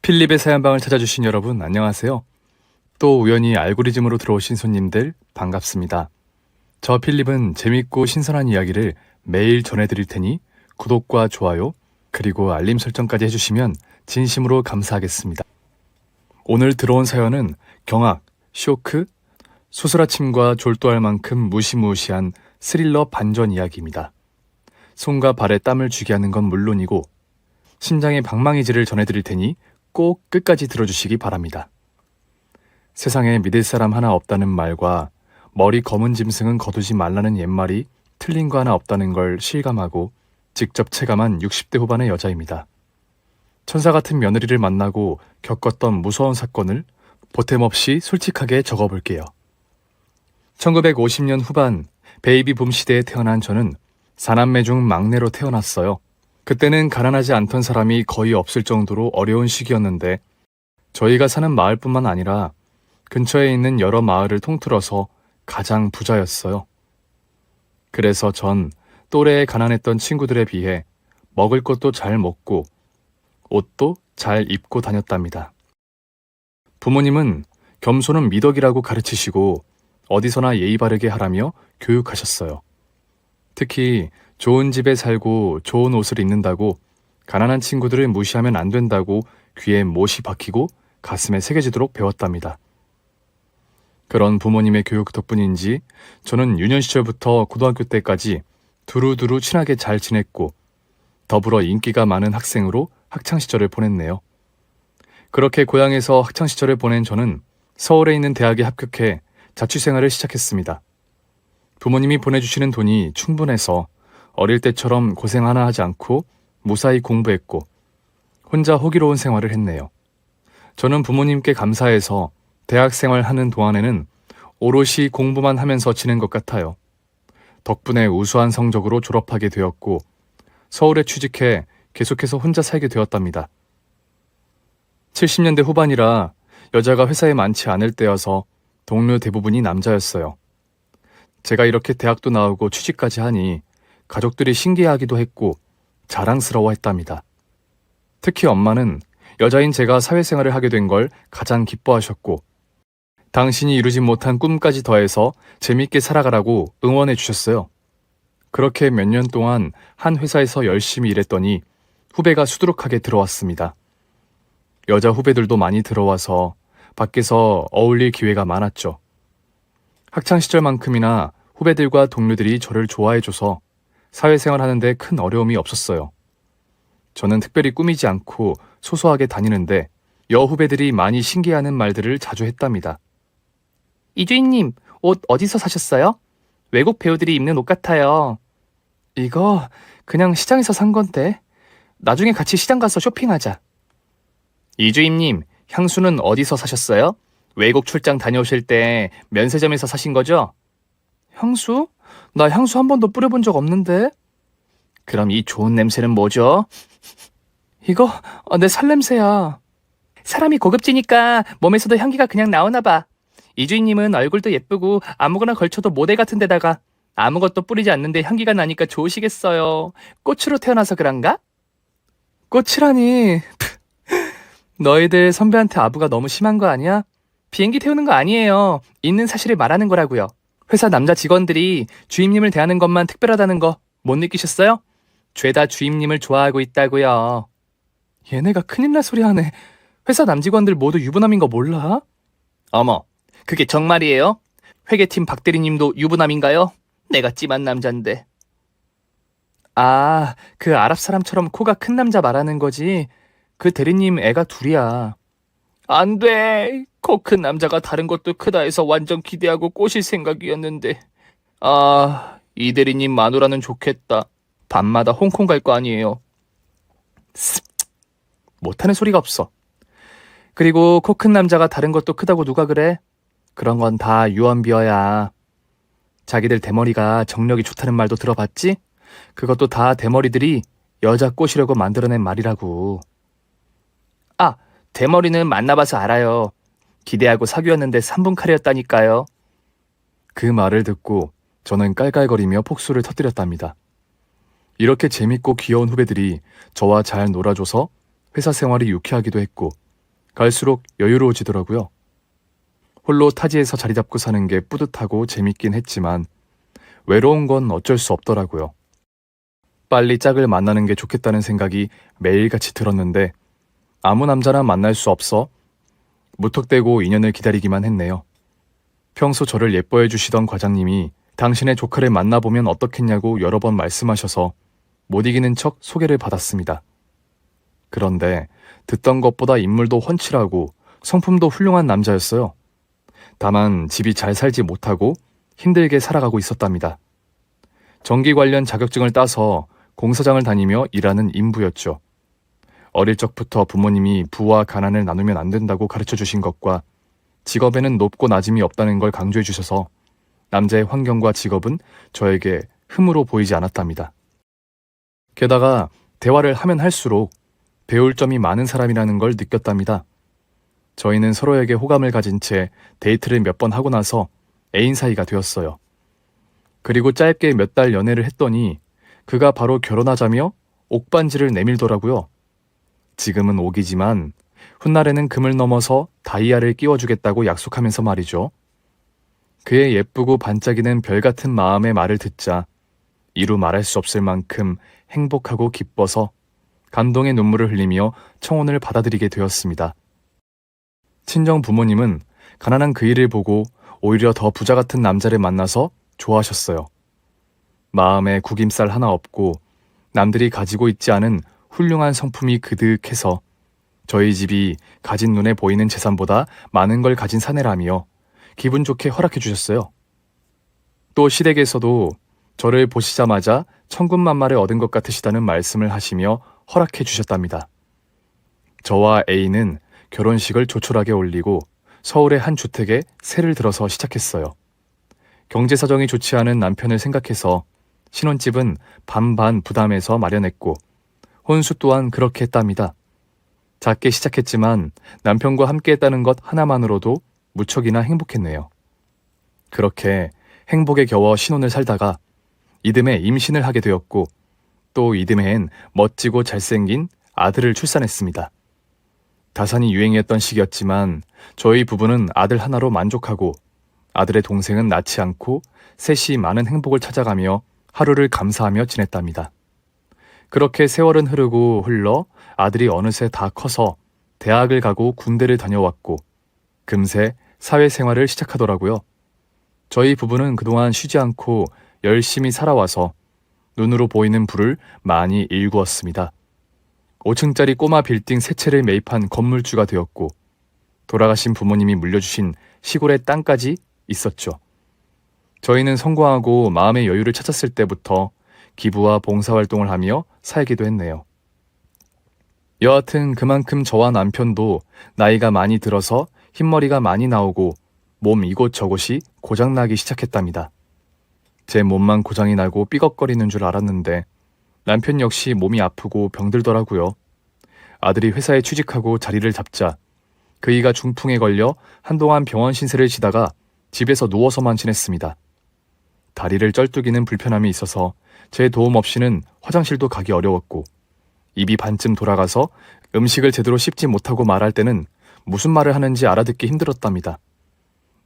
필립의 사연방을 찾아주신 여러분 안녕하세요. 또 우연히 알고리즘으로 들어오신 손님들 반갑습니다. 저 필립은 재밌고 신선한 이야기를 매일 전해드릴 테니 구독과 좋아요 그리고 알림 설정까지 해주시면 진심으로 감사하겠습니다. 오늘 들어온 사연은 경악, 쇼크, 수술아침과 졸도할 만큼 무시무시한 스릴러 반전 이야기입니다. 손과 발에 땀을 쥐게 하는 건 물론이고 심장의 방망이질을 전해드릴 테니 꼭 끝까지 들어주시기 바랍니다. 세상에 믿을 사람 하나 없다는 말과 머리 검은 짐승은 거두지 말라는 옛말이 틀린 거 하나 없다는 걸 실감하고 직접 체감한 60대 후반의 여자입니다. 천사 같은 며느리를 만나고 겪었던 무서운 사건을 보탬 없이 솔직하게 적어볼게요. 1950년 후반 베이비 붐 시대에 태어난 저는 4남매 중 막내로 태어났어요. 그때는 가난하지 않던 사람이 거의 없을 정도로 어려운 시기였는데 저희가 사는 마을뿐만 아니라 근처에 있는 여러 마을을 통틀어서 가장 부자였어요. 그래서 전 또래에 가난했던 친구들에 비해 먹을 것도 잘 먹고 옷도 잘 입고 다녔답니다. 부모님은 겸손은 미덕이라고 가르치시고 어디서나 예의 바르게 하라며 교육하셨어요. 특히 좋은 집에 살고 좋은 옷을 입는다고 가난한 친구들을 무시하면 안 된다고 귀에 못이 박히고 가슴에 새겨지도록 배웠답니다. 그런 부모님의 교육 덕분인지 저는 유년 시절부터 고등학교 때까지 두루두루 친하게 잘 지냈고 더불어 인기가 많은 학생으로 학창시절을 보냈네요. 그렇게 고향에서 학창시절을 보낸 저는 서울에 있는 대학에 합격해 자취생활을 시작했습니다. 부모님이 보내주시는 돈이 충분해서 어릴 때처럼 고생 하나 하지 않고 무사히 공부했고 혼자 호기로운 생활을 했네요. 저는 부모님께 감사해서 대학생활 하는 동안에는 오롯이 공부만 하면서 지낸 것 같아요. 덕분에 우수한 성적으로 졸업하게 되었고 서울에 취직해 계속해서 혼자 살게 되었답니다. 70년대 후반이라 여자가 회사에 많지 않을 때여서 동료 대부분이 남자였어요. 제가 이렇게 대학도 나오고 취직까지 하니 가족들이 신기해하기도 했고 자랑스러워했답니다. 특히 엄마는 여자인 제가 사회생활을 하게 된 걸 가장 기뻐하셨고 당신이 이루지 못한 꿈까지 더해서 재밌게 살아가라고 응원해 주셨어요. 그렇게 몇 년 동안 한 회사에서 열심히 일했더니 후배가 수두룩하게 들어왔습니다. 여자 후배들도 많이 들어와서 밖에서 어울릴 기회가 많았죠. 학창시절만큼이나 후배들과 동료들이 저를 좋아해줘서 사회생활 하는데 큰 어려움이 없었어요. 저는 특별히 꾸미지 않고 소소하게 다니는데 여후배들이 많이 신기해하는 말들을 자주 했답니다. 이주인님, 옷 어디서 사셨어요? 외국 배우들이 입는 옷 같아요. 이거 그냥 시장에서 산 건데 나중에 같이 시장 가서 쇼핑하자. 이주임님, 향수는 어디서 사셨어요? 외국 출장 다녀오실 때 면세점에서 사신 거죠? 향수? 나 향수 한 번도 뿌려본 적 없는데? 그럼 이 좋은 냄새는 뭐죠? 이거 내 살냄새야. 사람이 고급지니까 몸에서도 향기가 그냥 나오나 봐. 이주인님은 얼굴도 예쁘고 아무거나 걸쳐도 모델 같은 데다가 아무것도 뿌리지 않는데 향기가 나니까 좋으시겠어요. 꽃으로 태어나서 그런가? 꽃이라니. 너희들 선배한테 아부가 너무 심한 거 아니야? 비행기 태우는 거 아니에요. 있는 사실을 말하는 거라고요. 회사 남자 직원들이 주임님을 대하는 것만 특별하다는 거 못 느끼셨어요? 죄다 주임님을 좋아하고 있다고요. 얘네가 큰일 날 소리 하네. 회사 남직원들 모두 유부남인 거 몰라? 어머, 그게 정말이에요? 회계팀 박대리님도 유부남인가요? 내가 찜한 남잔데. 아, 그 아랍 사람처럼 코가 큰 남자 말하는 거지. 그 대리님 애가 둘이야. 안 돼. 코 큰 남자가 다른 것도 크다 해서 완전 기대하고 꼬실 생각이었는데. 아, 이 대리님 마누라는 좋겠다. 밤마다 홍콩 갈 거 아니에요. 못하는 소리가 없어. 그리고 코 큰 남자가 다른 것도 크다고 누가 그래? 그런 건 다 유언비어야. 자기들 대머리가 정력이 좋다는 말도 들어봤지? 그것도 다 대머리들이 여자 꼬시려고 만들어낸 말이라고. 아, 대머리는 만나봐서 알아요. 기대하고 사귀었는데 3분 카레였다니까요. 그 말을 듣고 저는 깔깔거리며 폭소를 터뜨렸답니다. 이렇게 재밌고 귀여운 후배들이 저와 잘 놀아줘서 회사 생활이 유쾌하기도 했고 갈수록 여유로워지더라고요. 홀로 타지에서 자리 잡고 사는 게 뿌듯하고 재밌긴 했지만 외로운 건 어쩔 수 없더라고요. 빨리 짝을 만나는 게 좋겠다는 생각이 매일같이 들었는데 아무 남자나 만날 수 없어 무턱대고 인연을 기다리기만 했네요. 평소 저를 예뻐해 주시던 과장님이 당신의 조카를 만나보면 어떻겠냐고 여러 번 말씀하셔서 못 이기는 척 소개를 받았습니다. 그런데 듣던 것보다 인물도 훤칠하고 성품도 훌륭한 남자였어요. 다만 집이 잘 살지 못하고 힘들게 살아가고 있었답니다. 전기 관련 자격증을 따서 공사장을 다니며 일하는 인부였죠. 어릴 적부터 부모님이 부와 가난을 나누면 안 된다고 가르쳐 주신 것과 직업에는 높고 낮음이 없다는 걸 강조해 주셔서 남자의 환경과 직업은 저에게 흠으로 보이지 않았답니다. 게다가 대화를 하면 할수록 배울 점이 많은 사람이라는 걸 느꼈답니다. 저희는 서로에게 호감을 가진 채 데이트를 몇 번 하고 나서 애인 사이가 되었어요. 그리고 짧게 몇 달 연애를 했더니 그가 바로 결혼하자며 옥반지를 내밀더라고요. 지금은 옥이지만 훗날에는 금을 넘어서 다이아를 끼워주겠다고 약속하면서 말이죠. 그의 예쁘고 반짝이는 별같은 마음의 말을 듣자 이루 말할 수 없을 만큼 행복하고 기뻐서 감동의 눈물을 흘리며 청혼을 받아들이게 되었습니다. 친정 부모님은 가난한 그 일을 보고 오히려 더 부자 같은 남자를 만나서 좋아하셨어요. 마음에 구김살 하나 없고 남들이 가지고 있지 않은 훌륭한 성품이 그득해서 저희 집이 가진 눈에 보이는 재산보다 많은 걸 가진 사내라며 기분 좋게 허락해 주셨어요. 또 시댁에서도 저를 보시자마자 천군만마를 얻은 것 같으시다는 말씀을 하시며 허락해 주셨답니다. 저와 A는 결혼식을 조촐하게 올리고 서울의 한 주택에 세를 들어서 시작했어요. 경제 사정이 좋지 않은 남편을 생각해서 신혼집은 반반 부담해서 마련했고 혼수 또한 그렇게 했답니다. 작게 시작했지만 남편과 함께 했다는 것 하나만으로도 무척이나 행복했네요. 그렇게 행복에 겨워 신혼을 살다가 이듬해 임신을 하게 되었고 또 이듬해엔 멋지고 잘생긴 아들을 출산했습니다. 다산이 유행이었던 시기였지만 저희 부부는 아들 하나로 만족하고 아들의 동생은 낳지 않고 셋이 많은 행복을 찾아가며 하루를 감사하며 지냈답니다. 그렇게 세월은 흐르고 흘러 아들이 어느새 다 커서 대학을 가고 군대를 다녀왔고 금세 사회생활을 시작하더라고요. 저희 부부는 그동안 쉬지 않고 열심히 살아와서 눈으로 보이는 부를 많이 일구었습니다. 5층짜리 꼬마 빌딩 3채를 매입한 건물주가 되었고 돌아가신 부모님이 물려주신 시골의 땅까지 있었죠. 저희는 성공하고 마음의 여유를 찾았을 때부터 기부와 봉사활동을 하며 살기도 했네요. 여하튼 그만큼 저와 남편도 나이가 많이 들어서 흰머리가 많이 나오고 몸 이곳저곳이 고장나기 시작했답니다. 제 몸만 고장이 나고 삐걱거리는 줄 알았는데 남편 역시 몸이 아프고 병들더라고요. 아들이 회사에 취직하고 자리를 잡자 그이가 중풍에 걸려 한동안 병원 신세를 지다가 집에서 누워서만 지냈습니다. 다리를 쩔뚝이는 불편함이 있어서 제 도움 없이는 화장실도 가기 어려웠고 입이 반쯤 돌아가서 음식을 제대로 씹지 못하고 말할 때는 무슨 말을 하는지 알아듣기 힘들었답니다.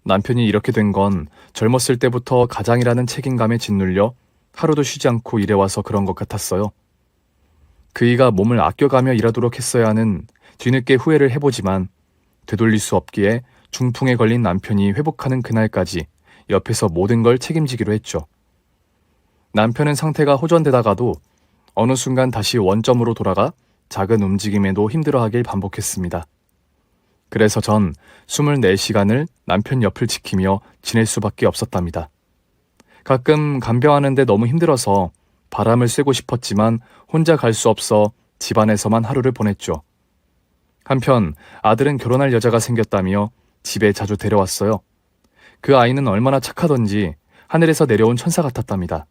남편이 이렇게 된 건 젊었을 때부터 가장이라는 책임감에 짓눌려 하루도 쉬지 않고 일해와서 그런 것 같았어요. 그이가 몸을 아껴가며 일하도록 했어야 하는 뒤늦게 후회를 해보지만 되돌릴 수 없기에 중풍에 걸린 남편이 회복하는 그날까지 옆에서 모든 걸 책임지기로 했죠. 남편은 상태가 호전되다가도 어느 순간 다시 원점으로 돌아가 작은 움직임에도 힘들어하길 반복했습니다. 그래서 전 24시간을 남편 옆을 지키며 지낼 수밖에 없었답니다. 가끔 간병하는데 너무 힘들어서 바람을 쐬고 싶었지만 혼자 갈 수 없어 집안에서만 하루를 보냈죠. 한편 아들은 결혼할 여자가 생겼다며 집에 자주 데려왔어요. 그 아이는 얼마나 착하던지 하늘에서 내려온 천사 같았답니다.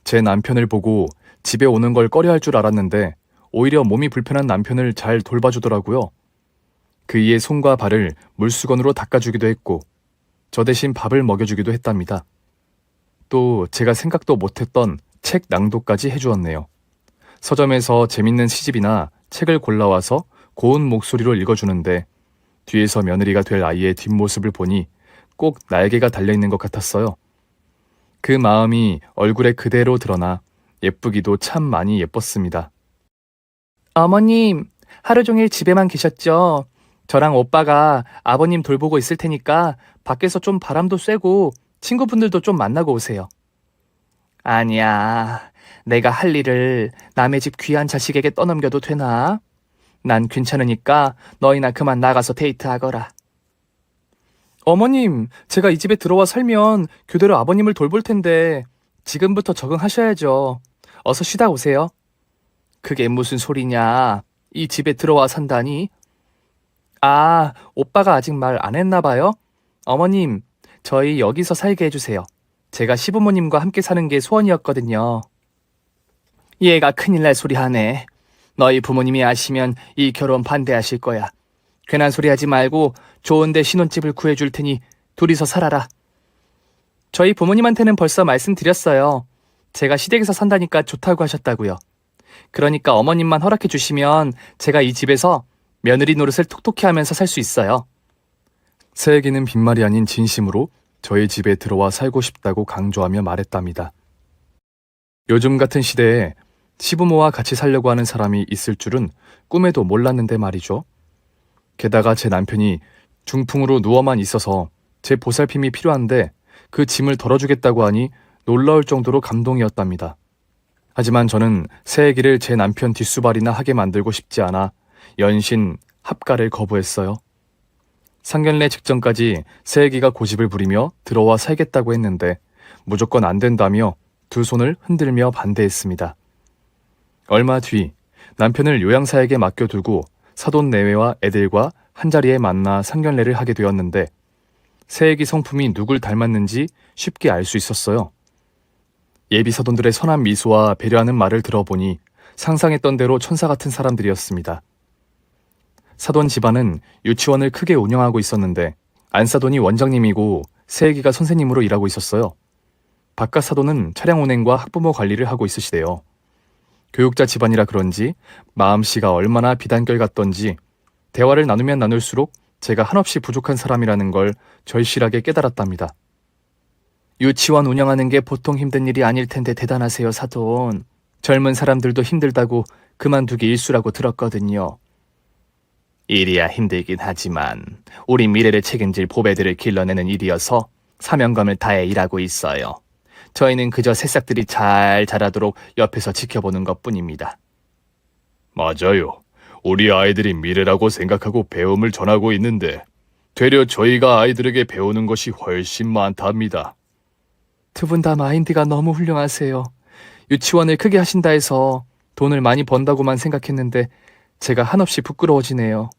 제 남편을 보고 집에 오는 걸 꺼려할 줄 알았는데 오히려 몸이 불편한 남편을 잘 돌봐주더라고요. 그이의 손과 발을 물수건으로 닦아주기도 했고 저 대신 밥을 먹여주기도 했답니다. 또 제가 생각도 못했던 책 낭독까지 해주었네요. 서점에서 재밌는 시집이나 책을 골라와서 고운 목소리로 읽어주는데 뒤에서 며느리가 될 아이의 뒷모습을 보니 꼭 날개가 달려있는 것 같았어요. 그 마음이 얼굴에 그대로 드러나 예쁘기도 참 많이 예뻤습니다. 어머님, 하루 종일 집에만 계셨죠? 저랑 오빠가 아버님 돌보고 있을 테니까 밖에서 좀 바람도 쐬고 친구분들도 좀 만나고 오세요. 아니야, 내가 할 일을 남의 집 귀한 자식에게 떠넘겨도 되나? 난 괜찮으니까 너희나 그만 나가서 데이트하거라. 어머님, 제가 이 집에 들어와 살면 교대로 아버님을 돌볼 텐데 지금부터 적응하셔야죠. 어서 쉬다 오세요. 그게 무슨 소리냐? 이 집에 들어와 산다니? 아, 오빠가 아직 말 안 했나 봐요? 어머님, 저희 여기서 살게 해주세요. 제가 시부모님과 함께 사는 게 소원이었거든요. 얘가 큰일 날 소리 하네. 너희 부모님이 아시면 이 결혼 반대하실 거야. 괜한 소리 하지 말고 좋은데 신혼집을 구해줄 테니 둘이서 살아라. 저희 부모님한테는 벌써 말씀드렸어요. 제가 시댁에서 산다니까 좋다고 하셨다고요. 그러니까 어머님만 허락해 주시면 제가 이 집에서 며느리 노릇을 톡톡히 하면서 살 수 있어요. 새애기는 빈말이 아닌 진심으로 저희 집에 들어와 살고 싶다고 강조하며 말했답니다. 요즘 같은 시대에 시부모와 같이 살려고 하는 사람이 있을 줄은 꿈에도 몰랐는데 말이죠. 게다가 제 남편이 중풍으로 누워만 있어서 제 보살핌이 필요한데 그 짐을 덜어주겠다고 하니 놀라울 정도로 감동이었답니다. 하지만 저는 새애기를 제 남편 뒷수발이나 하게 만들고 싶지 않아 연신 합가를 거부했어요. 상견례 직전까지 새애기가 고집을 부리며 들어와 살겠다고 했는데 무조건 안 된다며 두 손을 흔들며 반대했습니다. 얼마 뒤 남편을 요양사에게 맡겨두고 사돈 내외와 애들과 한자리에 만나 상견례를 하게 되었는데 새애기 성품이 누굴 닮았는지 쉽게 알 수 있었어요. 예비 사돈들의 선한 미소와 배려하는 말을 들어보니 상상했던 대로 천사 같은 사람들이었습니다. 사돈 집안은 유치원을 크게 운영하고 있었는데 안사돈이 원장님이고 새애기가 선생님으로 일하고 있었어요. 바깥 사돈은 차량 운행과 학부모 관리를 하고 있으시대요. 교육자 집안이라 그런지 마음씨가 얼마나 비단결 같던지 대화를 나누면 나눌수록 제가 한없이 부족한 사람이라는 걸 절실하게 깨달았답니다. 유치원 운영하는 게 보통 힘든 일이 아닐 텐데 대단하세요, 사돈. 젊은 사람들도 힘들다고 그만두기 일쑤라고 들었거든요. 일이야 힘들긴 하지만 우리 미래를 책임질 보배들을 길러내는 일이어서 사명감을 다해 일하고 있어요. 저희는 그저 새싹들이 잘 자라도록 옆에서 지켜보는 것뿐입니다. 맞아요. 우리 아이들이 미래라고 생각하고 배움을 전하고 있는데 되려 저희가 아이들에게 배우는 것이 훨씬 많답니다. 두 분 다 마인드가 너무 훌륭하세요. 유치원을 크게 하신다 해서 돈을 많이 번다고만 생각했는데 제가 한없이 부끄러워지네요.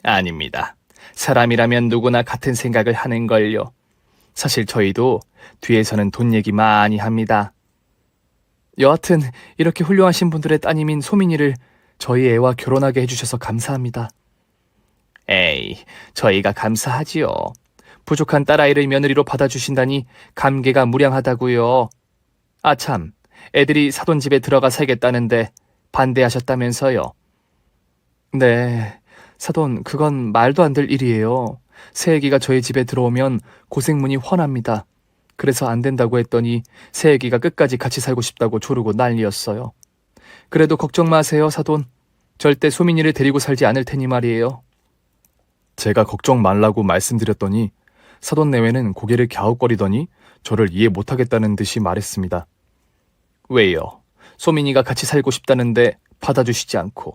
아닙니다. 사람이라면 누구나 같은 생각을 하는걸요. 사실 저희도 뒤에서는 돈 얘기 많이 합니다. 여하튼 이렇게 훌륭하신 분들의 따님인 소민이를 저희 애와 결혼하게 해주셔서 감사합니다. 에이, 저희가 감사하지요. 부족한 딸아이를 며느리로 받아주신다니 감개가 무량하다고요. 아참, 애들이 사돈 집에 들어가 살겠다는데 반대하셨다면서요. 네, 사돈, 그건 말도 안 될 일이에요. 새애기가 저희 집에 들어오면 고생문이 훤합니다. 그래서 안 된다고 했더니 새애기가 끝까지 같이 살고 싶다고 조르고 난리였어요. 그래도 걱정 마세요, 사돈. 절대 소민이를 데리고 살지 않을 테니 말이에요. 제가 걱정 말라고 말씀드렸더니 사돈 내외는 고개를 갸웃거리더니 저를 이해 못하겠다는 듯이 말했습니다. 왜요? 소민이가 같이 살고 싶다는데 받아주시지 않고.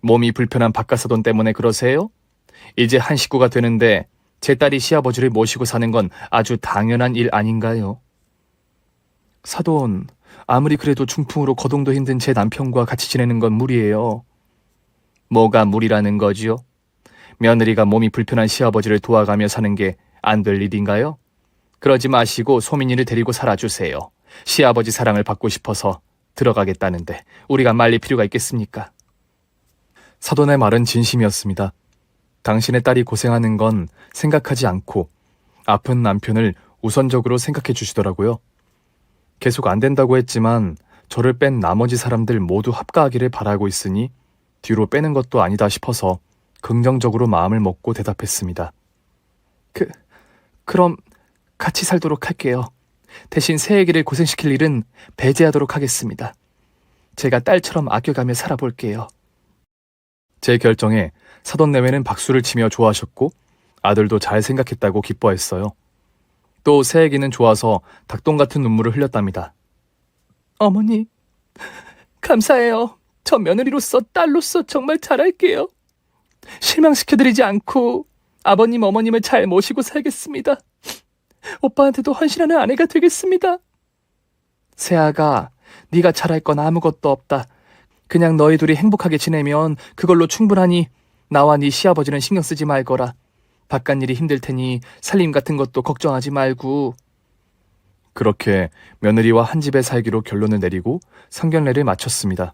몸이 불편한 바깥사돈 때문에 그러세요? 이제 한 식구가 되는데 제 딸이 시아버지를 모시고 사는 건 아주 당연한 일 아닌가요? 사돈, 아무리 그래도 중풍으로 거동도 힘든 제 남편과 같이 지내는 건 무리예요. 뭐가 무리라는 거지요? 며느리가 몸이 불편한 시아버지를 도와가며 사는 게 안 될 일인가요? 그러지 마시고 소민이를 데리고 살아주세요. 시아버지 사랑을 받고 싶어서 들어가겠다는데 우리가 말릴 필요가 있겠습니까? 사돈의 말은 진심이었습니다. 당신의 딸이 고생하는 건 생각하지 않고 아픈 남편을 우선적으로 생각해 주시더라고요. 계속 안 된다고 했지만 저를 뺀 나머지 사람들 모두 합가하기를 바라고 있으니 뒤로 빼는 것도 아니다 싶어서 긍정적으로 마음을 먹고 대답했습니다. 그럼 같이 살도록 할게요. 대신 새애기를 고생시킬 일은 배제하도록 하겠습니다. 제가 딸처럼 아껴가며 살아볼게요. 제 결정에 사돈내외는 박수를 치며 좋아하셨고 아들도 잘 생각했다고 기뻐했어요. 또 새애기는 좋아서 닭똥 같은 눈물을 흘렸답니다. 어머니, 감사해요. 저 며느리로서 딸로서 정말 잘할게요. 실망시켜드리지 않고 아버님 어머님을 잘 모시고 살겠습니다. 오빠한테도 헌신하는 아내가 되겠습니다. 새아가 네가 잘할 건 아무것도 없다. 그냥 너희 둘이 행복하게 지내면 그걸로 충분하니 나와 네 시아버지는 신경 쓰지 말거라. 바깥일이 힘들 테니 살림 같은 것도 걱정하지 말고. 그렇게 며느리와 한 집에 살기로 결론을 내리고 상견례를 마쳤습니다.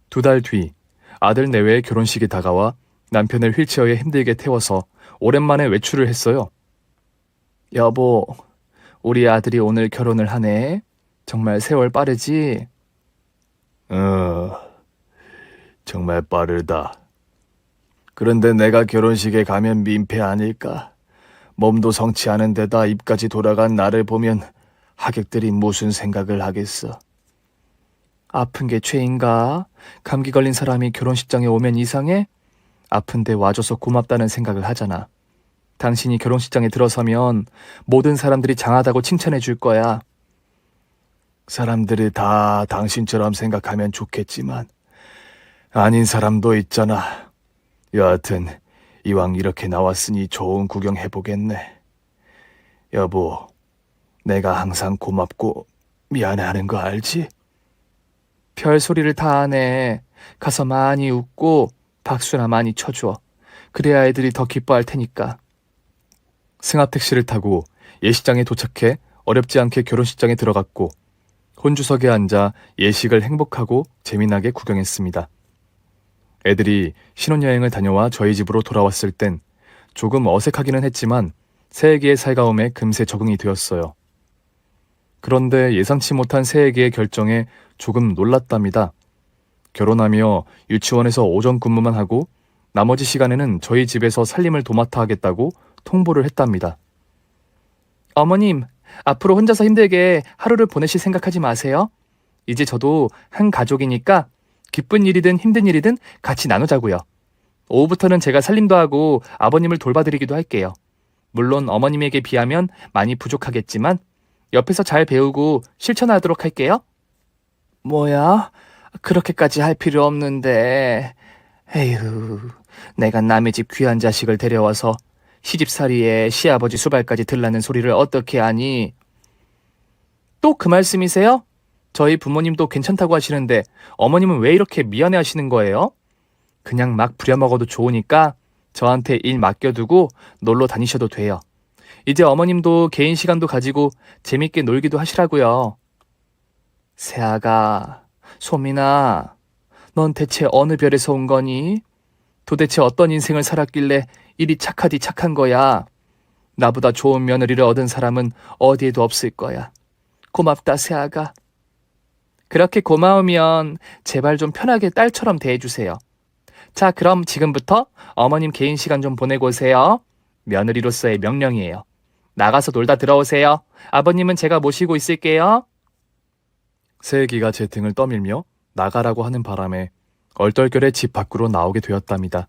2달 뒤 아들 내외의 결혼식이 다가와 남편을 휠체어에 힘들게 태워서 오랜만에 외출을 했어요. 여보, 우리 아들이 오늘 결혼을 하네. 정말 세월 빠르지? 정말 빠르다. 그런데 내가 결혼식에 가면 민폐 아닐까? 몸도 성치 않은 데다 입까지 돌아간 나를 보면 하객들이 무슨 생각을 하겠어? 아픈 게 죄인가? 감기 걸린 사람이 결혼식장에 오면 이상해? 아픈데 와줘서 고맙다는 생각을 하잖아. 당신이 결혼식장에 들어서면 모든 사람들이 장하다고 칭찬해 줄 거야. 사람들이 다 당신처럼 생각하면 좋겠지만 아닌 사람도 있잖아. 여하튼 이왕 이렇게 나왔으니 좋은 구경 해보겠네. 여보, 내가 항상 고맙고 미안해하는 거 알지? 별소리를 다 하네. 가서 많이 웃고 박수나 많이 쳐줘. 그래야 애들이 더 기뻐할 테니까. 승합택시를 타고 예식장에 도착해 어렵지 않게 결혼식장에 들어갔고 혼주석에 앉아 예식을 행복하고 재미나게 구경했습니다. 애들이 신혼여행을 다녀와 저희 집으로 돌아왔을 땐 조금 어색하기는 했지만 새애기의 살가움에 금세 적응이 되었어요. 그런데 예상치 못한 새애기의 결정에 조금 놀랐답니다. 결혼하며 유치원에서 오전 근무만 하고 나머지 시간에는 저희 집에서 살림을 도맡아 하겠다고 통보를 했답니다. 어머님, 앞으로 혼자서 힘들게 하루를 보내실 생각하지 마세요. 이제 저도 한 가족이니까 기쁜 일이든 힘든 일이든 같이 나누자고요. 오후부터는 제가 살림도 하고 아버님을 돌봐드리기도 할게요. 물론 어머님에게 비하면 많이 부족하겠지만 옆에서 잘 배우고 실천하도록 할게요. 뭐야? 그렇게까지 할 필요 없는데. 에휴, 내가 남의 집 귀한 자식을 데려와서 시집살이에 시아버지 수발까지 들라는 소리를 어떻게 하니? 또 그 말씀이세요? 저희 부모님도 괜찮다고 하시는데 어머님은 왜 이렇게 미안해 하시는 거예요? 그냥 막 부려먹어도 좋으니까 저한테 일 맡겨두고 놀러 다니셔도 돼요. 이제 어머님도 개인 시간도 가지고 재밌게 놀기도 하시라고요. 새아가, 소민아, 넌 대체 어느 별에서 온 거니? 도대체 어떤 인생을 살았길래 이리 착하디 착한 거야? 나보다 좋은 며느리를 얻은 사람은 어디에도 없을 거야. 고맙다, 새아가. 그렇게 고마우면 제발 좀 편하게 딸처럼 대해주세요. 자, 그럼 지금부터 어머님 개인 시간 좀 보내고 오세요. 며느리로서의 명령이에요. 나가서 놀다 들어오세요. 아버님은 제가 모시고 있을게요. 새애기가 제 등을 떠밀며 나가라고 하는 바람에 얼떨결에 집 밖으로 나오게 되었답니다.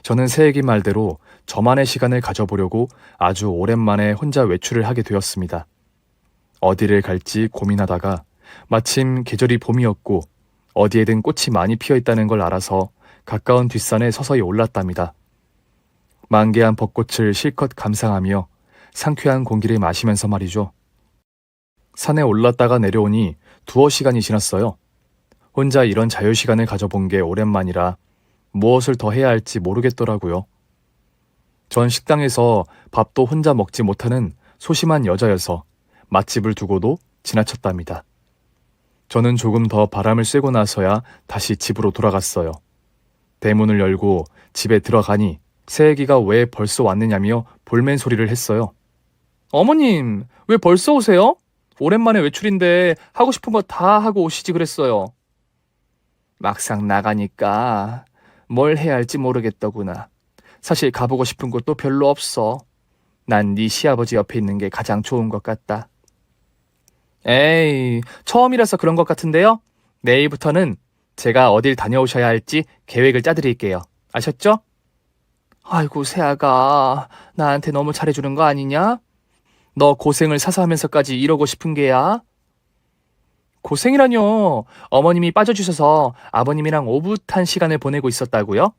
저는 새애기 말대로 저만의 시간을 가져보려고 아주 오랜만에 혼자 외출을 하게 되었습니다. 어디를 갈지 고민하다가 마침 계절이 봄이었고 어디에든 꽃이 많이 피어 있다는 걸 알아서 가까운 뒷산에 서서히 올랐답니다. 만개한 벚꽃을 실컷 감상하며 상쾌한 공기를 마시면서 말이죠. 산에 올랐다가 내려오니 두어 시간이 지났어요. 혼자 이런 자유시간을 가져본 게 오랜만이라 무엇을 더 해야 할지 모르겠더라고요. 전 식당에서 밥도 혼자 먹지 못하는 소심한 여자여서 맛집을 두고도 지나쳤답니다. 저는 조금 더 바람을 쐬고 나서야 다시 집으로 돌아갔어요. 대문을 열고 집에 들어가니 새애기가 왜 벌써 왔느냐며 볼멘 소리를 했어요. 어머님, 왜 벌써 오세요? 오랜만에 외출인데 하고 싶은 거 다 하고 오시지 그랬어요. 막상 나가니까 뭘 해야 할지 모르겠더구나. 사실 가보고 싶은 곳도 별로 없어. 난 네 시아버지 옆에 있는 게 가장 좋은 것 같다. 에이, 처음이라서 그런 것 같은데요? 내일부터는 제가 어딜 다녀오셔야 할지 계획을 짜드릴게요. 아셨죠? 아이고, 새아가 나한테 너무 잘해주는 거 아니냐? 너 고생을 사서 하면서까지 이러고 싶은 게야? 고생이라뇨. 어머님이 빠져주셔서 아버님이랑 오붓한 시간을 보내고 있었다고요?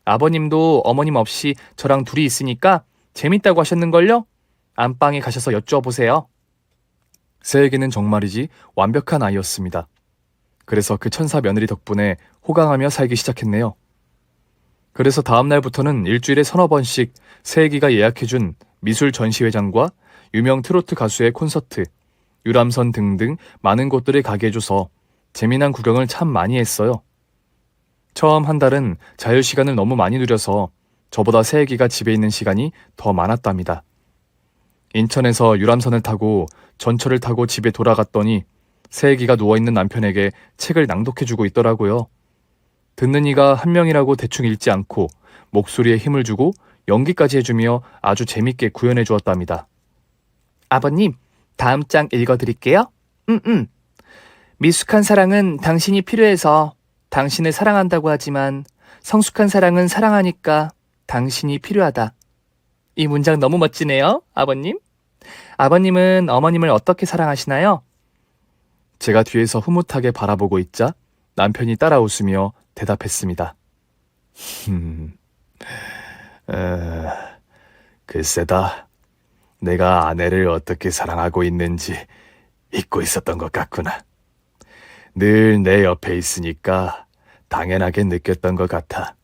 아버님도 어머님 없이 저랑 둘이 있으니까 재밌다고 하셨는걸요? 안방에 가셔서 여쭈어보세요. 새애기는 정말이지 완벽한 아이였습니다. 그래서 그 천사 며느리 덕분에 호강하며 살기 시작했네요. 그래서 다음 날부터는 일주일에 서너 번씩 새애기가 예약해준 미술 전시회장과 유명 트로트 가수의 콘서트, 유람선 등등 많은 곳들을 가게 해줘서 재미난 구경을 참 많이 했어요. 처음 한 달은 자유시간을 너무 많이 누려서 저보다 새애기가 집에 있는 시간이 더 많았답니다. 인천에서 유람선을 타고 전철을 타고 집에 돌아갔더니 새애기가 누워있는 남편에게 책을 낭독해주고 있더라고요. 듣는 이가 한 명이라고 대충 읽지 않고 목소리에 힘을 주고 연기까지 해주며 아주 재밌게 구현해 주었답니다. 아버님, 다음 장 읽어드릴게요. 미숙한 사랑은 당신이 필요해서 당신을 사랑한다고 하지만 성숙한 사랑은 사랑하니까 당신이 필요하다. 이 문장 너무 멋지네요, 아버님. 아버님은 어머님을 어떻게 사랑하시나요? 제가 뒤에서 흐뭇하게 바라보고 있자 남편이 따라 웃으며 대답했습니다. 글쎄다. 내가 아내를 어떻게 사랑하고 있는지 잊고 있었던 것 같구나. 늘 내 옆에 있으니까 당연하게 느꼈던 것 같아.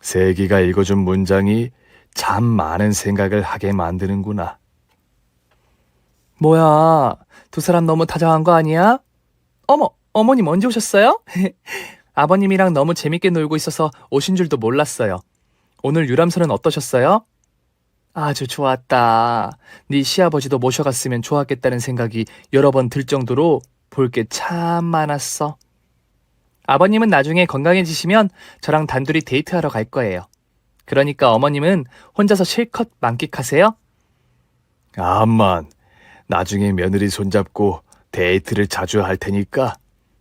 세기가 읽어준 문장이 참 많은 생각을 하게 만드는구나. 뭐야, 두 사람 너무 다정한 거 아니야? 어머, 어머님 언제 오셨어요? 아버님이랑 너무 재밌게 놀고 있어서 오신 줄도 몰랐어요. 오늘 유람선은 어떠셨어요? 아주 좋았다. 네 시아버지도 모셔갔으면 좋았겠다는 생각이 여러 번 들 정도로 볼 게 참 많았어. 아버님은 나중에 건강해지시면 저랑 단둘이 데이트하러 갈 거예요. 그러니까 어머님은 혼자서 실컷 만끽하세요. 암만, 나중에 며느리 손잡고 데이트를 자주 할 테니까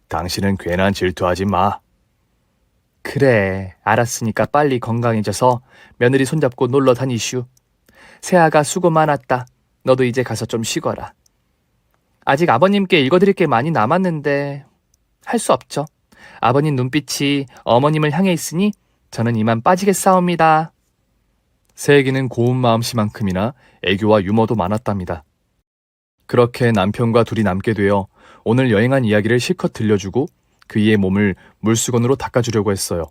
당신은 괜한 질투하지 마. 그래, 알았으니까 빨리 건강해져서 며느리 손잡고 놀러 다니슈. 새아가 수고 많았다. 너도 이제 가서 좀 쉬거라. 아직 아버님께 읽어드릴 게 많이 남았는데 할 수 없죠. 아버님 눈빛이 어머님을 향해 있으니 저는 이만 빠지겠사옵니다. 새애기는 고운 마음씨만큼이나 애교와 유머도 많았답니다. 그렇게 남편과 둘이 남게 되어 오늘 여행한 이야기를 실컷 들려주고 그이의 몸을 물수건으로 닦아주려고 했어요.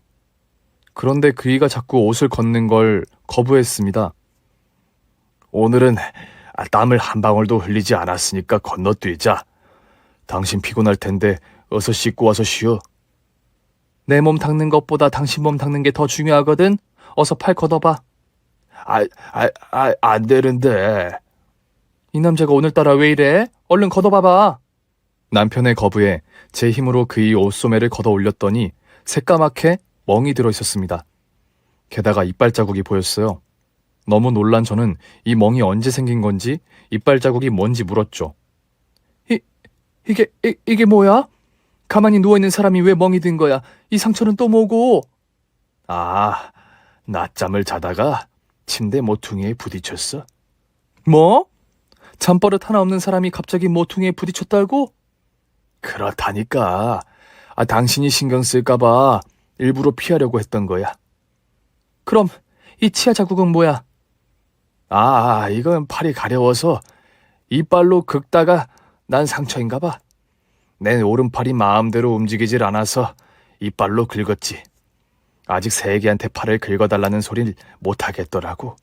그런데 그이가 자꾸 옷을 걷는 걸 거부했습니다. 오늘은 땀을 한 방울도 흘리지 않았으니까 건너뛰자. 당신 피곤할 텐데 어서 씻고 와서 쉬어. 내 몸 닦는 것보다 당신 몸 닦는 게 더 중요하거든. 어서 팔 걷어봐. 안 되는데. 이 남자가 오늘따라 왜 이래? 얼른 걷어봐봐. 남편의 거부에 제 힘으로 그의 옷소매를 걷어 올렸더니 새까맣게 멍이 들어 있었습니다. 게다가 이빨 자국이 보였어요. 너무 놀란 저는 이 멍이 언제 생긴 건지 이빨 자국이 뭔지 물었죠. 이게 뭐야? 가만히 누워있는 사람이 왜 멍이 든 거야? 이 상처는 또 뭐고? 아, 낮잠을 자다가 침대 모퉁이에 부딪혔어. 뭐? 잠버릇 하나 없는 사람이 갑자기 모퉁이에 부딪혔다고? 그렇다니까. 당신이 신경 쓸까봐 일부러 피하려고 했던 거야. 그럼 이 치아 자국은 뭐야? 이건 팔이 가려워서 이빨로 긁다가 난 상처인가 봐. 내 오른팔이 마음대로 움직이질 않아서 이빨로 긁었지. 아직 새애기한테 팔을 긁어달라는 소리를 못하겠더라고.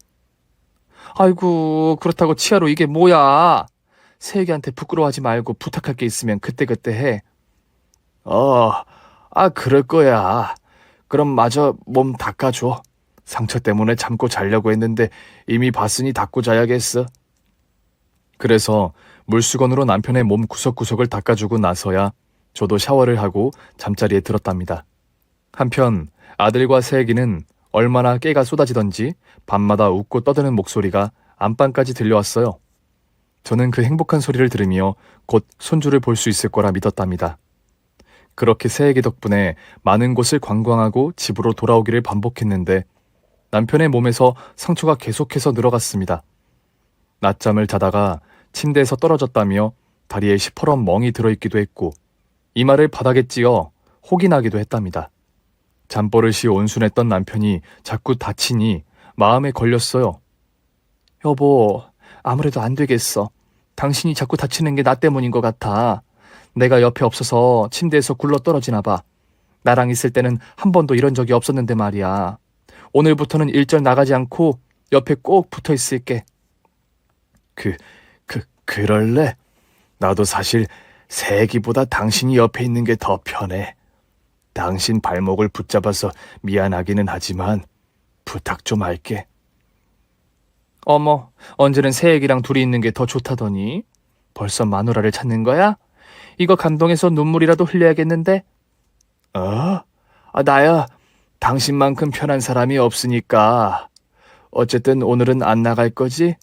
아이고, 그렇다고 치아로 이게 뭐야? 새애기한테 부끄러워하지 말고 부탁할 게 있으면 그때그때 해. 그럴 거야. 그럼 마저 몸 닦아줘. 상처 때문에 참고 자려고 했는데 이미 봤으니 닦고 자야겠어. 그래서 물수건으로 남편의 몸 구석구석을 닦아주고 나서야 저도 샤워를 하고 잠자리에 들었답니다. 한편 아들과 새애기는 얼마나 깨가 쏟아지던지 밤마다 웃고 떠드는 목소리가 안방까지 들려왔어요. 저는 그 행복한 소리를 들으며 곧 손주를 볼 수 있을 거라 믿었답니다. 그렇게 새애기 덕분에 많은 곳을 관광하고 집으로 돌아오기를 반복했는데 남편의 몸에서 상처가 계속해서 늘어갔습니다. 낮잠을 자다가 침대에서 떨어졌다며 다리에 시퍼런 멍이 들어있기도 했고 이마를 바닥에 찧어 혹이 나기도 했답니다. 잠버릇이 온순했던 남편이 자꾸 다치니 마음에 걸렸어요. 여보, 아무래도 안 되겠어. 당신이 자꾸 다치는 게 나 때문인 것 같아. 내가 옆에 없어서 침대에서 굴러 떨어지나 봐. 나랑 있을 때는 한 번도 이런 적이 없었는데 말이야. 오늘부터는 일절 나가지 않고 옆에 꼭 붙어 있을게. 그럴래? 나도 사실 새애기보다 당신이 옆에 있는 게 더 편해. 당신 발목을 붙잡아서 미안하기는 하지만 부탁 좀 할게. 어머, 언제는 새애기랑 둘이 있는 게 더 좋다더니 벌써 마누라를 찾는 거야? 이거 감동해서 눈물이라도 흘려야겠는데? 나야 당신만큼 편한 사람이 없으니까. 어쨌든 오늘은 안 나갈 거지?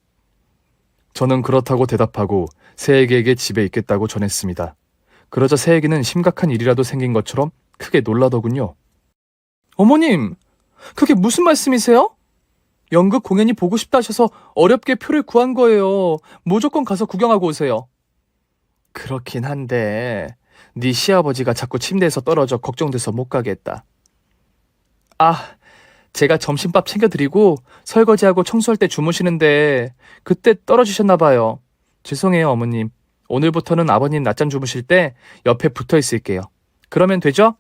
저는 그렇다고 대답하고 새애기에게 집에 있겠다고 전했습니다. 그러자 새애기는 심각한 일이라도 생긴 것처럼 크게 놀라더군요. 어머님, 그게 무슨 말씀이세요? 연극 공연이 보고 싶다 하셔서 어렵게 표를 구한 거예요. 무조건 가서 구경하고 오세요. 그렇긴 한데 네 시아버지가 자꾸 침대에서 떨어져 걱정돼서 못 가겠다. 제가 점심밥 챙겨드리고 설거지하고 청소할 때 주무시는데 그때 떨어지셨나 봐요. 죄송해요, 어머님. 오늘부터는 아버님 낮잠 주무실 때 옆에 붙어 있을게요. 그러면 되죠?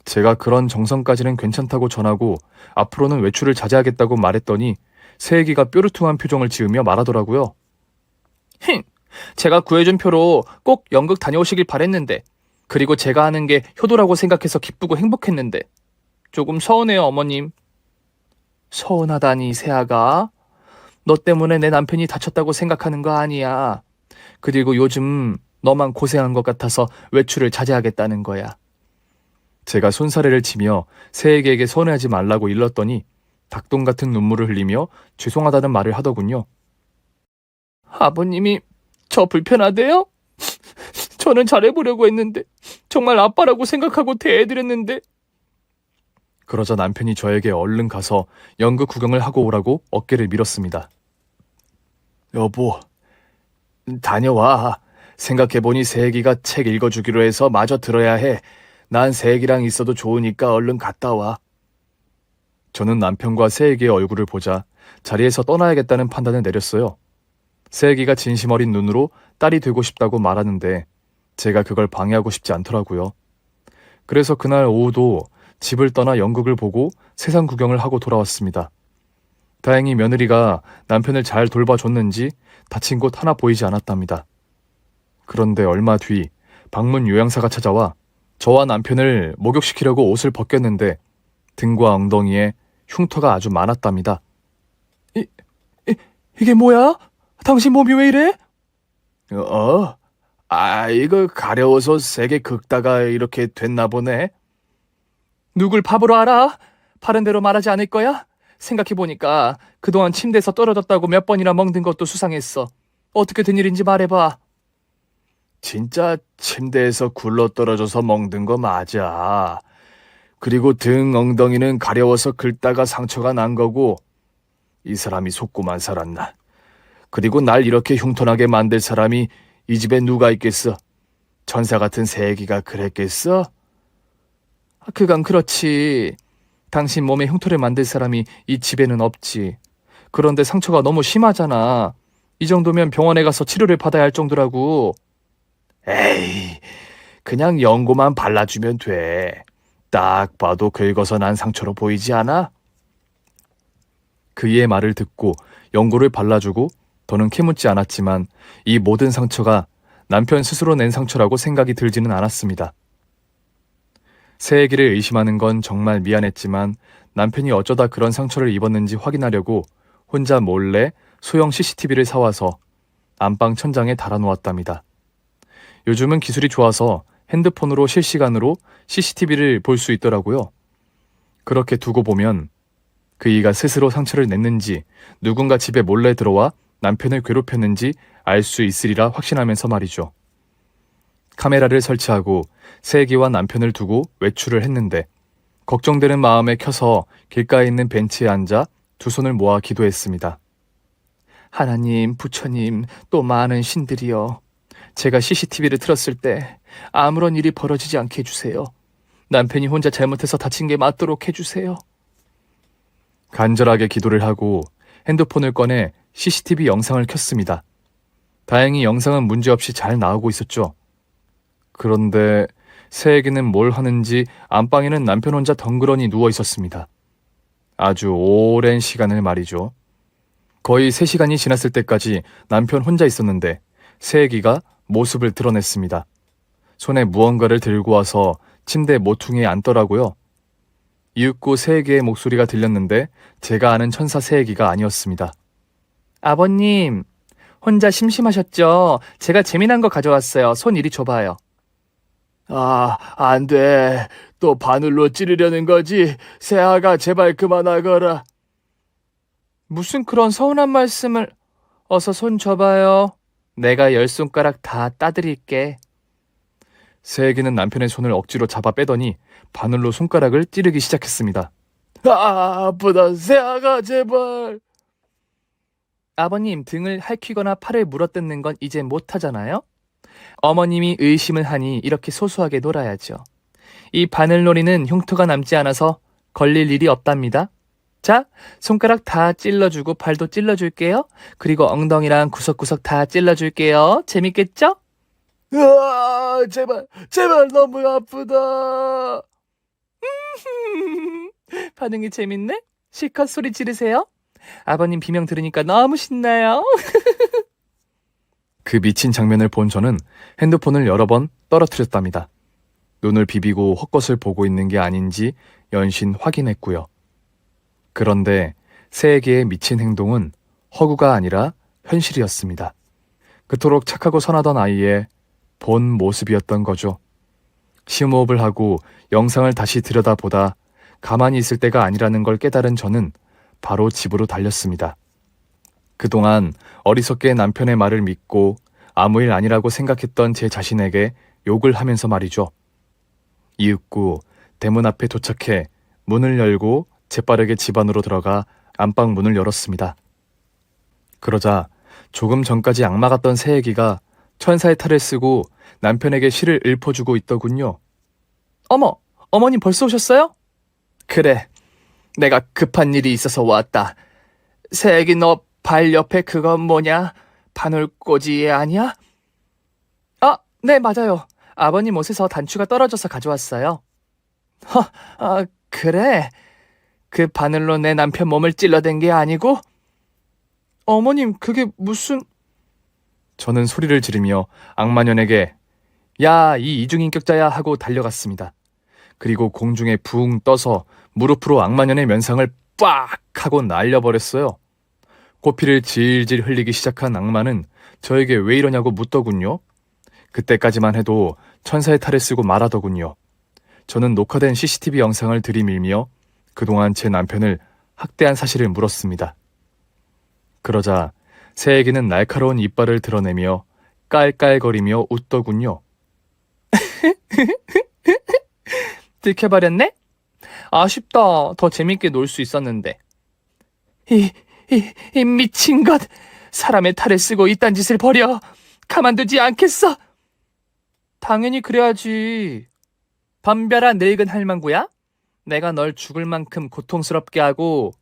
제가 그런 정성까지는 괜찮다고 전하고 앞으로는 외출을 자제하겠다고 말했더니 새애기가 뾰루퉁한 표정을 지으며 말하더라고요. 제가 구해준 표로 꼭 연극 다녀오시길 바랬는데, 그리고 제가 하는 게 효도라고 생각해서 기쁘고 행복했는데 조금 서운해요, 어머님. 서운하다니, 새아가. 너 때문에 내 남편이 다쳤다고 생각하는 거 아니야. 그리고 요즘 너만 고생한 것 같아서 외출을 자제하겠다는 거야. 제가 손사래를 치며 새애기에게 서운해하지 말라고 일렀더니 닭똥 같은 눈물을 흘리며 죄송하다는 말을 하더군요. 아버님이 저 불편하대요? 저는 잘해보려고 했는데, 정말 아빠라고 생각하고 대해드렸는데. 그러자 남편이 저에게 얼른 가서 연극 구경을 하고 오라고 어깨를 밀었습니다. 여보, 다녀와. 생각해보니 새애기가 책 읽어주기로 해서 마저 들어야 해. 난 새애기랑 있어도 좋으니까 얼른 갔다 와. 저는 남편과 새애기의 얼굴을 보자 자리에서 떠나야겠다는 판단을 내렸어요. 새애기가 진심 어린 눈으로 딸이 되고 싶다고 말하는데 제가 그걸 방해하고 싶지 않더라고요. 그래서 그날 오후도 집을 떠나 연극을 보고 세상 구경을 하고 돌아왔습니다. 다행히 며느리가 남편을 잘 돌봐줬는지 다친 곳 하나 보이지 않았답니다. 그런데 얼마 뒤 방문 요양사가 찾아와 저와 남편을 목욕시키려고 옷을 벗겼는데 등과 엉덩이에 흉터가 아주 많았답니다. 이게 뭐야? 당신 몸이 왜 이래? 이거 가려워서 세게 긁다가 이렇게 됐나 보네. 누굴 바보로 알아? 바른 대로 말하지 않을 거야? 생각해보니까 그동안 침대에서 떨어졌다고 몇 번이나 멍든 것도 수상했어. 어떻게 된 일인지 말해봐. 진짜 침대에서 굴러 떨어져서 멍든 거 맞아. 그리고 등 엉덩이는 가려워서 긁다가 상처가 난 거고, 이 사람이 속고만 살았나. 그리고 날 이렇게 흉터나게 만들 사람이 이 집에 누가 있겠어? 천사 같은 새애기가 그랬겠어? 그건 그렇지. 당신 몸에 흉터를 만들 사람이 이 집에는 없지. 그런데 상처가 너무 심하잖아. 이 정도면 병원에 가서 치료를 받아야 할 정도라고. 에이, 그냥 연고만 발라주면 돼. 딱 봐도 긁어서 난 상처로 보이지 않아? 그이의 말을 듣고 연고를 발라주고 더는 캐묻지 않았지만 이 모든 상처가 남편 스스로 낸 상처라고 생각이 들지는 않았습니다. 새애기를 의심하는 건 정말 미안했지만 남편이 어쩌다 그런 상처를 입었는지 확인하려고 혼자 몰래 소형 CCTV를 사와서 안방 천장에 달아놓았답니다. 요즘은 기술이 좋아서 핸드폰으로 실시간으로 CCTV를 볼 수 있더라고요. 그렇게 두고 보면 그이가 스스로 상처를 냈는지 누군가 집에 몰래 들어와 남편을 괴롭혔는지 알 수 있으리라 확신하면서 말이죠. 카메라를 설치하고 새애기와 남편을 두고 외출을 했는데 걱정되는 마음에 켜서 길가에 있는 벤치에 앉아 두 손을 모아 기도했습니다. 하나님, 부처님, 또 많은 신들이여. 제가 CCTV를 틀었을 때 아무런 일이 벌어지지 않게 해주세요. 남편이 혼자 잘못해서 다친 게 맞도록 해주세요. 간절하게 기도를 하고 핸드폰을 꺼내 CCTV 영상을 켰습니다. 다행히 영상은 문제없이 잘 나오고 있었죠. 그런데 새애기는 뭘 하는지 안방에는 남편 혼자 덩그러니 누워 있었습니다. 아주 오랜 시간을 말이죠. 거의 3시간이 지났을 때까지 남편 혼자 있었는데 새애기가 모습을 드러냈습니다. 손에 무언가를 들고 와서 침대 모퉁이에 앉더라고요. 이윽고 새애기의 목소리가 들렸는데 제가 아는 천사 새애기가 아니었습니다. 아버님, 혼자 심심하셨죠? 제가 재미난 거 가져왔어요. 손 이리 줘봐요. 아, 안 돼. 또 바늘로 찌르려는 거지. 새아가 제발 그만하거라. 무슨 그런 서운한 말씀을... 어서 손 줘봐요. 내가 10손가락 다 따드릴게. 새애기는 남편의 손을 억지로 잡아 빼더니 바늘로 손가락을 찌르기 시작했습니다. 아프다. 새아가 제발. 아버님, 등을 핥히거나 팔을 물어뜯는 건 이제 못하잖아요? 어머님이 의심을 하니 이렇게 소소하게 놀아야죠. 이 바늘놀이는 흉터가 남지 않아서 걸릴 일이 없답니다. 자, 손가락 다 찔러주고 발도 찔러줄게요. 그리고 엉덩이랑 구석구석 다 찔러줄게요. 재밌겠죠? 제발, 제발 너무 아프다. 반응이 재밌네? 실컷 소리 지르세요. 아버님 비명 들으니까 너무 신나요. 그 미친 장면을 본 저는 핸드폰을 여러 번 떨어뜨렸답니다. 눈을 비비고 헛것을 보고 있는 게 아닌지 연신 확인했고요. 그런데 새애기의 미친 행동은 허구가 아니라 현실이었습니다. 그토록 착하고 선하던 아이의 본 모습이었던 거죠. 심호흡을 하고 영상을 다시 들여다보다 가만히 있을 때가 아니라는 걸 깨달은 저는 바로 집으로 달렸습니다. 그동안 어리석게 남편의 말을 믿고 아무 일 아니라고 생각했던 제 자신에게 욕을 하면서 말이죠. 이윽고 대문 앞에 도착해 문을 열고 재빠르게 집 안으로 들어가 안방 문을 열었습니다. 그러자 조금 전까지 악마 같던 새애기가 천사의 탈을 쓰고 남편에게 시를 읊어주고 있더군요. 어머, 어머님 벌써 오셨어요? 그래, 내가 급한 일이 있어서 왔다. 새애기 너 발 옆에 그건 뭐냐? 바늘꽂이 아니야? 아, 네, 맞아요. 아버님 옷에서 단추가 떨어져서 가져왔어요. 그래? 그 바늘로 내 남편 몸을 찔러댄 게 아니고? 어머님, 그게 무슨... 저는 소리를 지르며 악마년에게 야, 이 이중인격자야 하고 달려갔습니다. 그리고 공중에 붕 떠서 무릎으로 악마년의 면상을 빡 하고 날려버렸어요. 코피를 질질 흘리기 시작한 악마는 저에게 왜 이러냐고 묻더군요. 그때까지만 해도 천사의 탈을 쓰고 말하더군요. 저는 녹화된 CCTV 영상을 들이밀며 그동안 제 남편을 학대한 사실을 물었습니다. 그러자 새애기는 날카로운 이빨을 드러내며 깔깔거리며 웃더군요. 들켜버렸네? 아쉽다. 더 재밌게 놀 수 있었는데. 이 미친 것! 사람의 탈을 쓰고 이딴 짓을 벌여! 가만두지 않겠어! 당연히 그래야지. 덤벼라 늙은 할망구야. 내가 널 죽을 만큼 고통스럽게 하고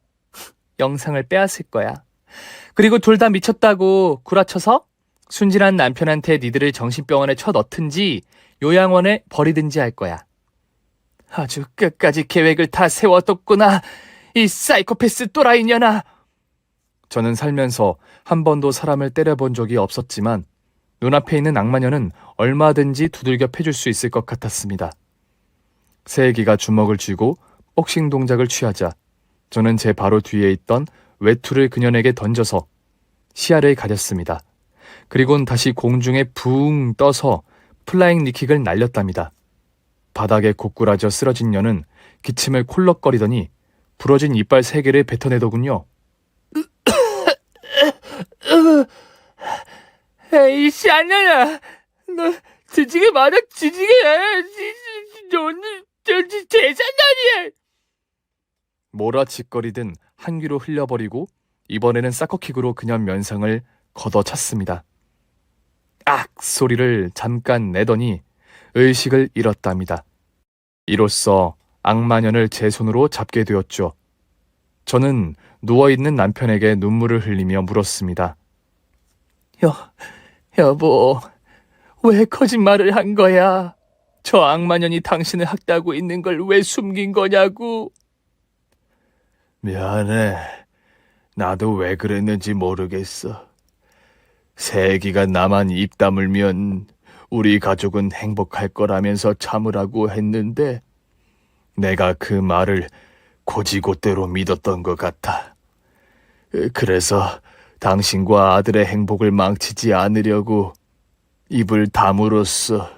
영상을 빼앗을 거야. 그리고 둘 다 미쳤다고 구라쳐서 순진한 남편한테 니들을 정신병원에 쳐넣든지 요양원에 버리든지 할 거야. 아주 끝까지 계획을 다 세워뒀구나. 이 사이코패스 또라이년아. 저는 살면서 한 번도 사람을 때려본 적이 없었지만 눈앞에 있는 악마녀는 얼마든지 두들겨 패줄 수 있을 것 같았습니다. 새애기가 주먹을 쥐고 복싱 동작을 취하자 저는 제 바로 뒤에 있던 외투를 그녀에게 던져서 시야를 가렸습니다. 그리고는 다시 공중에 붕 떠서 플라잉 니킥을 날렸답니다. 바닥에 고꾸라져 쓰러진 년은 기침을 콜럭거리더니 부러진 이빨 3개를 뱉어내더군요. 에이씨, 안녕아. 너, 지지게 맞아, 지지게. 너는, 대장난이야. 몰아짓거리든 한 귀로 흘려버리고 이번에는 사커킥으로 그년 면상을 걷어찼습니다. 악! 소리를 잠깐 내더니 의식을 잃었답니다. 이로써 악마년을 제 손으로 잡게 되었죠. 저는 누워있는 남편에게 눈물을 흘리며 물었습니다. 여보, 왜 거짓말을 한 거야? 저 악마년이 당신을 학대하고 있는 걸 왜 숨긴 거냐고. 미안해. 나도 왜 그랬는지 모르겠어. 세기가 나만 입 다물면 우리 가족은 행복할 거라면서 참으라고 했는데 내가 그 말을 고지고대로 믿었던 것 같아. 그래서 당신과 아들의 행복을 망치지 않으려고 입을 다물었어.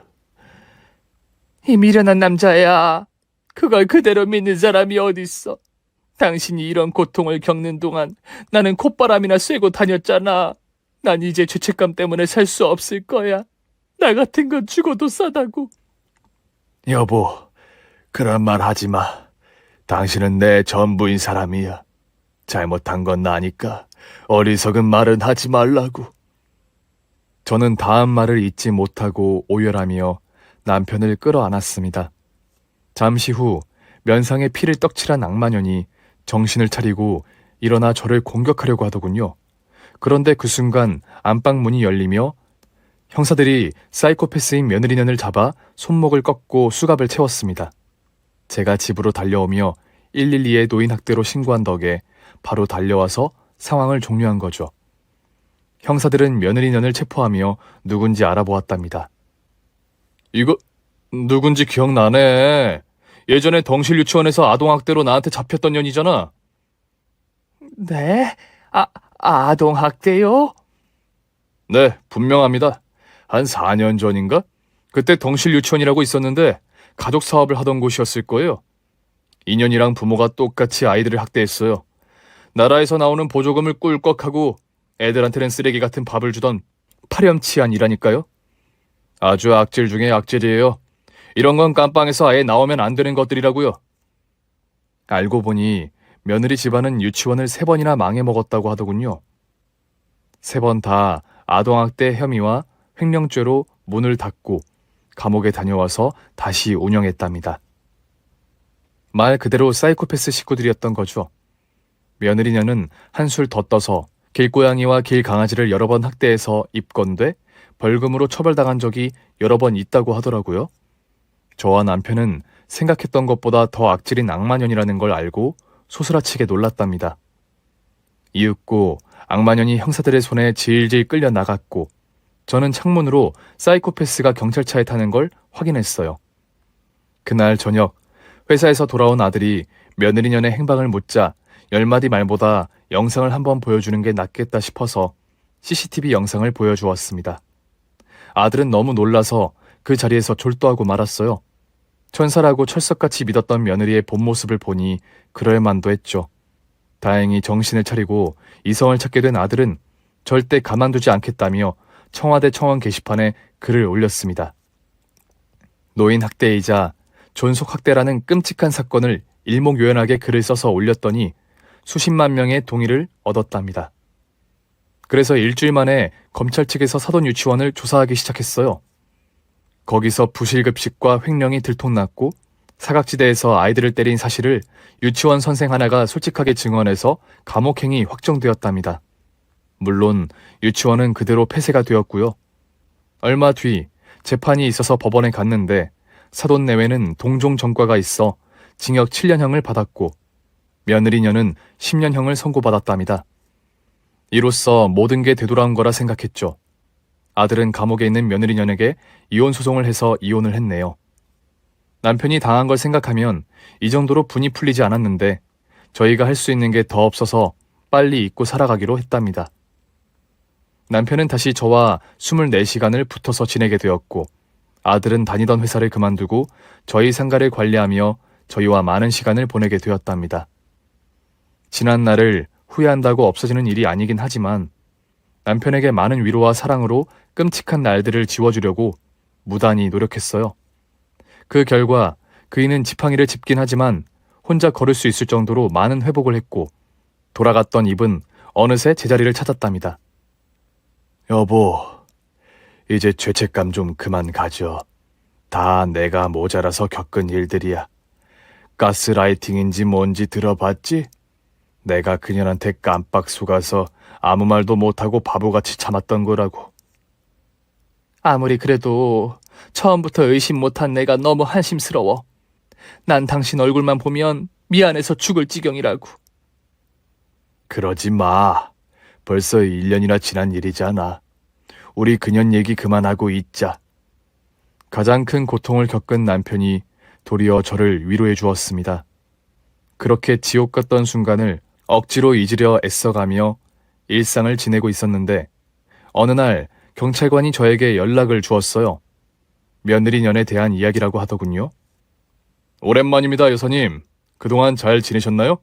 이 미련한 남자야. 그걸 그대로 믿는 사람이 어딨어. 당신이 이런 고통을 겪는 동안 나는 콧바람이나 쐬고 다녔잖아. 난 이제 죄책감 때문에 살 수 없을 거야. 나 같은 건 죽어도 싸다고. 여보, 그런 말 하지 마. 당신은 내 전부인 사람이야. 잘못한 건 나니까 어리석은 말은 하지 말라고. 저는 다음 말을 잊지 못하고 오열하며 남편을 끌어안았습니다. 잠시 후 면상에 피를 떡칠한 악마년이 정신을 차리고 일어나 저를 공격하려고 하더군요. 그런데 그 순간 안방 문이 열리며 형사들이 사이코패스인 며느리년을 잡아 손목을 꺾고 수갑을 채웠습니다. 제가 집으로 달려오며 112에 노인 학대로 신고한 덕에 바로 달려와서 상황을 종료한 거죠. 형사들은 며느리년을 체포하며 누군지 알아보았답니다. 이거 누군지 기억나네. 예전에 덩실 유치원에서 아동학대로 나한테 잡혔던 년이잖아. 네? 아동학대요? 네, 분명합니다. 한 4년 전인가? 그때 덩실 유치원이라고 있었는데 가족 사업을 하던 곳이었을 거예요. 인연이랑 부모가 똑같이 아이들을 학대했어요. 나라에서 나오는 보조금을 꿀꺽하고 애들한테는 쓰레기 같은 밥을 주던 파렴치한이라니까요. 아주 악질 중에 악질이에요. 이런 건 깜빵에서 아예 나오면 안 되는 것들이라고요. 알고 보니 며느리 집안은 유치원을 3번이나 망해먹었다고 하더군요. 3번 다 아동학대 혐의와 횡령죄로 문을 닫고 감옥에 다녀와서 다시 운영했답니다. 말 그대로 사이코패스 식구들이었던 거죠. 며느리녀는 한술 더 떠서 길고양이와 길강아지를 여러 번 학대해서 입건돼 벌금으로 처벌당한 적이 여러 번 있다고 하더라고요. 저와 남편은 생각했던 것보다 더 악질인 악마년이라는 걸 알고 소스라치게 놀랐답니다. 이윽고 악마년이 형사들의 손에 질질 끌려 나갔고 저는 창문으로 사이코패스가 경찰차에 타는 걸 확인했어요. 그날 저녁 회사에서 돌아온 아들이 며느리년의 행방을 묻자 10마디 말보다 영상을 한번 보여주는 게 낫겠다 싶어서 CCTV 영상을 보여주었습니다. 아들은 너무 놀라서 그 자리에서 졸도하고 말았어요. 천사라고 철석같이 믿었던 며느리의 본 모습을 보니 그럴만도 했죠. 다행히 정신을 차리고 이성을 찾게 된 아들은 절대 가만두지 않겠다며 청와대 청원 게시판에 글을 올렸습니다. 노인 학대이자 존속 학대라는 끔찍한 사건을 일목요연하게 글을 써서 올렸더니 수십만 명의 동의를 얻었답니다. 그래서 일주일 만에 검찰 측에서 사돈 유치원을 조사하기 시작했어요. 거기서 부실급식과 횡령이 들통났고 사각지대에서 아이들을 때린 사실을 유치원 선생 하나가 솔직하게 증언해서 감옥행이 확정되었답니다. 물론 유치원은 그대로 폐쇄가 되었고요. 얼마 뒤 재판이 있어서 법원에 갔는데 사돈 내외는 동종 전과가 있어 징역 7년형을 받았고 며느리녀는 10년형을 선고받았답니다. 이로써 모든 게 되돌아온 거라 생각했죠. 아들은 감옥에 있는 며느리녀에게 이혼 소송을 해서 이혼을 했네요. 남편이 당한 걸 생각하면 이 정도로 분이 풀리지 않았는데 저희가 할 수 있는 게 더 없어서 빨리 잊고 살아가기로 했답니다. 남편은 다시 저와 24시간을 붙어서 지내게 되었고 아들은 다니던 회사를 그만두고 저희 상가를 관리하며 저희와 많은 시간을 보내게 되었답니다. 지난 날을 후회한다고 없어지는 일이 아니긴 하지만 남편에게 많은 위로와 사랑으로 끔찍한 날들을 지워주려고 무단히 노력했어요. 그 결과 그이는 지팡이를 짚긴 하지만 혼자 걸을 수 있을 정도로 많은 회복을 했고 돌아갔던 입은 어느새 제자리를 찾았답니다. 여보, 이제 죄책감 좀 그만 가져. 다 내가 모자라서 겪은 일들이야. 가스라이팅인지 뭔지 들어봤지? 내가 그년한테 깜빡 속아서 아무 말도 못하고 바보같이 참았던 거라고. 아무리 그래도 처음부터 의심 못한 내가 너무 한심스러워. 난 당신 얼굴만 보면 미안해서 죽을 지경이라고. 그러지 마. 벌써 1년이나 지난 일이잖아. 우리 그년 얘기 그만하고 있자. 가장 큰 고통을 겪은 남편이 도리어 저를 위로해 주었습니다. 그렇게 지옥 같던 순간을 억지로 잊으려 애써가며 일상을 지내고 있었는데 어느 날 경찰관이 저에게 연락을 주었어요. 며느리년에 대한 이야기라고 하더군요. 오랜만입니다, 여사님. 그동안 잘 지내셨나요?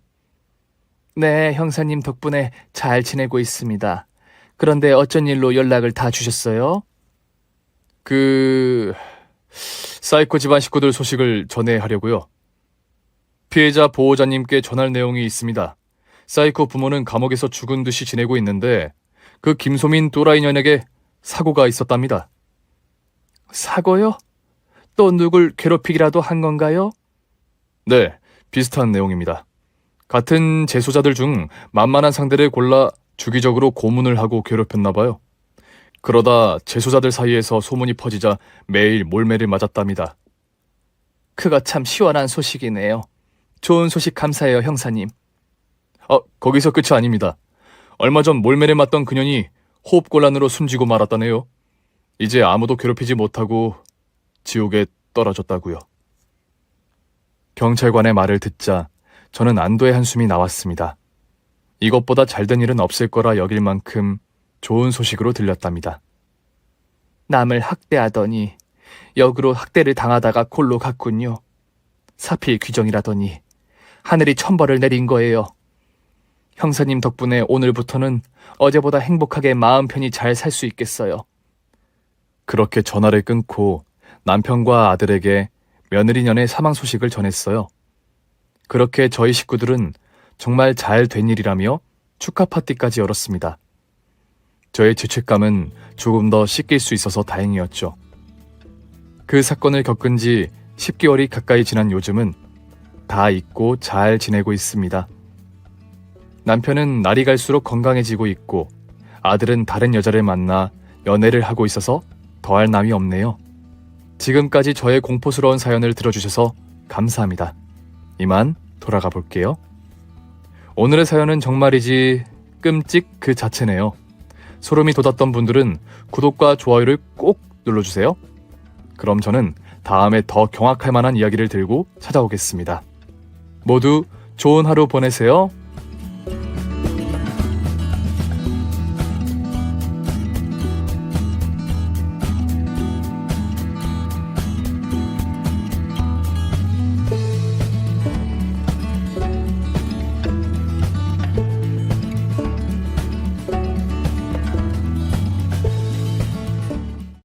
네, 형사님 덕분에 잘 지내고 있습니다. 그런데 어쩐 일로 연락을 다 주셨어요? 사이코 집안 식구들 소식을 전해하려고요. 피해자 보호자님께 전할 내용이 있습니다. 사이코 부모는 감옥에서 죽은 듯이 지내고 있는데 그 김소민 또라이 년에게 사고가 있었답니다. 사고요? 또 누굴 괴롭히기라도 한 건가요? 네, 비슷한 내용입니다. 같은 재소자들 중 만만한 상대를 골라 주기적으로 고문을 하고 괴롭혔나 봐요. 그러다 재소자들 사이에서 소문이 퍼지자 매일 몰매를 맞았답니다. 그거 참 시원한 소식이네요. 좋은 소식 감사해요, 형사님. 거기서 끝이 아닙니다. 얼마 전 몰매를 맞던 그년이 호흡곤란으로 숨지고 말았다네요. 이제 아무도 괴롭히지 못하고 지옥에 떨어졌다고요. 경찰관의 말을 듣자 저는 안도의 한숨이 나왔습니다. 이것보다 잘된 일은 없을 거라 여길 만큼 좋은 소식으로 들렸답니다. 남을 학대하더니 역으로 학대를 당하다가 골로 갔군요. 사필 규정이라더니 하늘이 천벌을 내린 거예요. 형사님 덕분에 오늘부터는 어제보다 행복하게 마음 편히 잘 살 수 있겠어요. 그렇게 전화를 끊고 남편과 아들에게 며느리년의 사망 소식을 전했어요. 그렇게 저희 식구들은 정말 잘 된 일이라며 축하 파티까지 열었습니다. 저의 죄책감은 조금 더 씻길 수 있어서 다행이었죠. 그 사건을 겪은 지 10개월이 가까이 지난 요즘은 다 잊고 잘 지내고 있습니다. 남편은 날이 갈수록 건강해지고 있고 아들은 다른 여자를 만나 연애를 하고 있어서 더할 나위 없네요. 지금까지 저의 공포스러운 사연을 들어주셔서 감사합니다. 이만 돌아가 볼게요. 오늘의 사연은 정말이지 끔찍 그 자체네요. 소름이 돋았던 분들은 구독과 좋아요를 꼭 눌러주세요. 그럼 저는 다음에 더 경악할 만한 이야기를 들고 찾아오겠습니다. 모두 좋은 하루 보내세요.